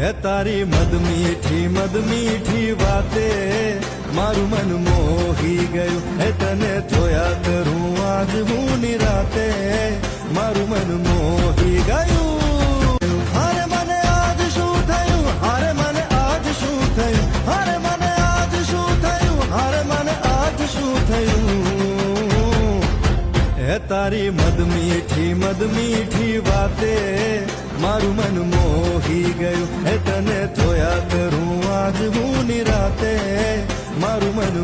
હે તારી મદ મીઠી વાતે મારું મન મોહી ગયું. હે તને જોયા કરું આજ હું નિરાતે મારું મન મોહી ગયું. હારે મને આજ શું થયું, હારે મને આજ શું થયું, હારે મને આજ શું થયું, હારે મને આજ શું થયું. હે તારી મદ મીઠી વાતે મારું મન મોહી ગયું. હે તને જોયા કરું આજ હું નિરાતે મારું મન